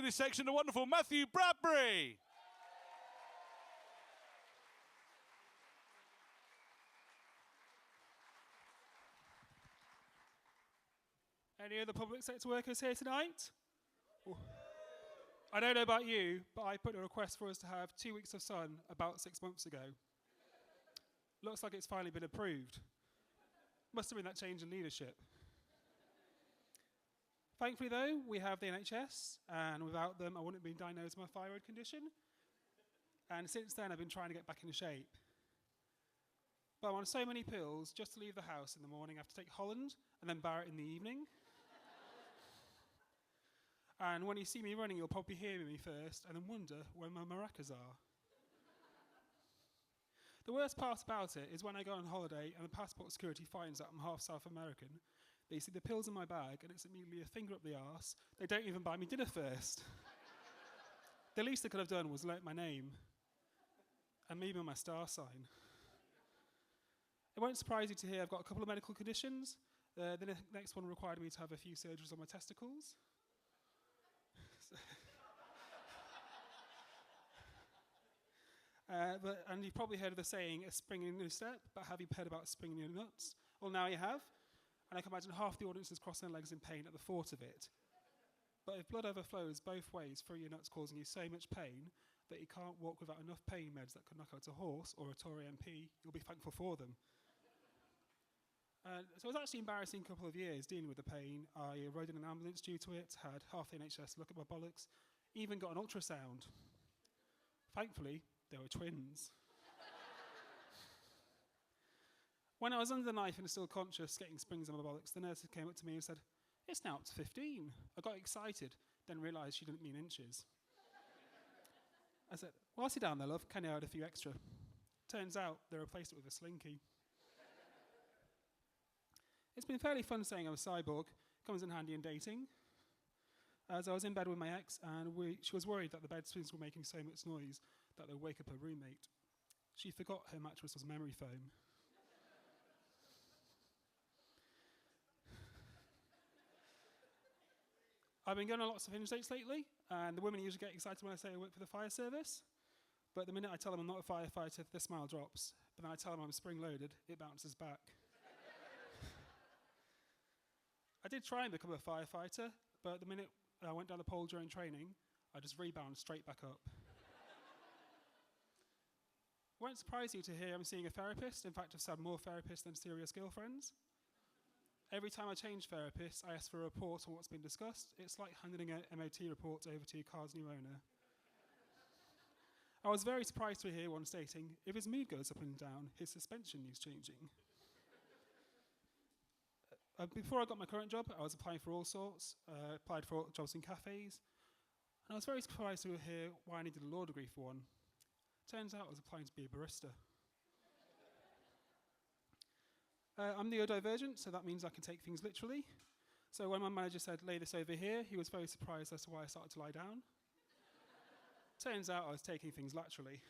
this section, the wonderful Matthew Bradbury. Any other public sector workers here tonight? I don't know about you, but I put a request for us to have 2 weeks of sun about 6 months ago. Looks like it's finally been approved. Must have been that change in leadership. Thankfully, though, we have the NHS, and without them, I wouldn't have been diagnosed with my thyroid condition. And since then, I've been trying to get back into shape. But I'm on so many pills just to leave the house in the morning. I have to take Holland and then Barrett in the evening. And when you see me running, you'll probably hear me first and then wonder where my maracas are. The worst part about it is when I go on holiday and the passport security finds out I'm half South American, they see the pills in my bag and it's immediately a finger up the arse. They don't even buy me dinner first. The least they could have done was learnt my name and maybe my star sign. It won't surprise you to hear I've got a couple of medical conditions. The next one required me to have a few surgeries on my testicles. And you've probably heard of the saying, a spring in a new step, but have you heard about a spring in your nuts? Well, now you have. And I can imagine half the audience is crossing their legs in pain at the thought of it. But if blood overflows both ways through your nuts, causing you so much pain that you can't walk without enough pain meds that could knock out a horse or a Tory MP, you'll be thankful for them. So it was actually an embarrassing couple of years dealing with the pain. I rode in an ambulance due to it, had half the NHS look at my bollocks, even got an ultrasound. Thankfully, they were twins. When I was under the knife and still conscious, getting springs on my bollocks, the nurse came up to me and said, "It's now up to 15. I got excited, then realised she didn't mean inches. I said, "Well, I'll sit down there, love. Can you add a few extra?" Turns out they replaced it with a slinky. It's been fairly fun saying I'm a cyborg. Comes in handy in dating. As I was in bed with my ex, and she was worried that the bed springs were making so much noise that they would wake up her roommate. She forgot her mattress was memory foam. I've been going on lots of hinge dates lately, and the women usually get excited when I say I work for the fire service. But the minute I tell them I'm not a firefighter, their smile drops. But then I tell them I'm spring-loaded, it bounces back. I did try and become a firefighter, but the minute I went down the pole during training, I just rebounded straight back up. It won't surprise you to hear I'm seeing a therapist. In fact, I've had more therapists than serious girlfriends. Every time I change therapists, I ask for a report on what's been discussed. It's like handing an MOT report over to your car's new owner. I was very surprised to hear one stating, if his mood goes up and down, his suspension needs changing. Before I got my current job, I was applying for all sorts. Applied for jobs in cafes. And I was very surprised to hear why I needed a law degree for one. Turns out I was applying to be a barista. I'm neurodivergent, so that means I can take things literally. So when my manager said, "Lay this over here," he was very surprised as to why I started to lie down. Turns out I was taking things laterally.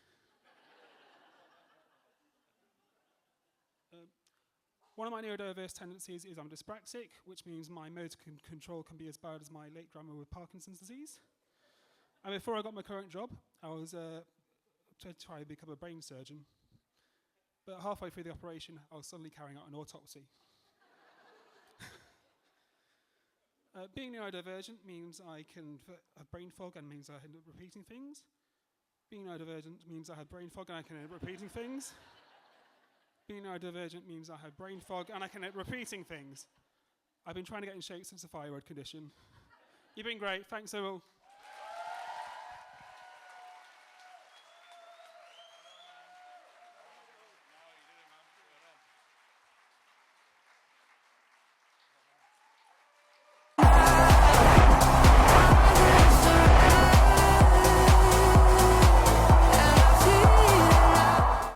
One of my neurodiverse tendencies is I'm dyspraxic, which means my motor control can be as bad as my late grandma with Parkinson's disease. And before I got my current job, I was trying to become a brain surgeon. But halfway through the operation, I was suddenly carrying out an autopsy. Being neurodivergent means I can have brain fog and means I end up repeating things. Being neurodivergent means I have brain fog and I can end up repeating things. Being neurodivergent means I have brain fog and I can end up repeating things. I've been trying to get in shape since the thyroid condition. You've been great. Thanks, all.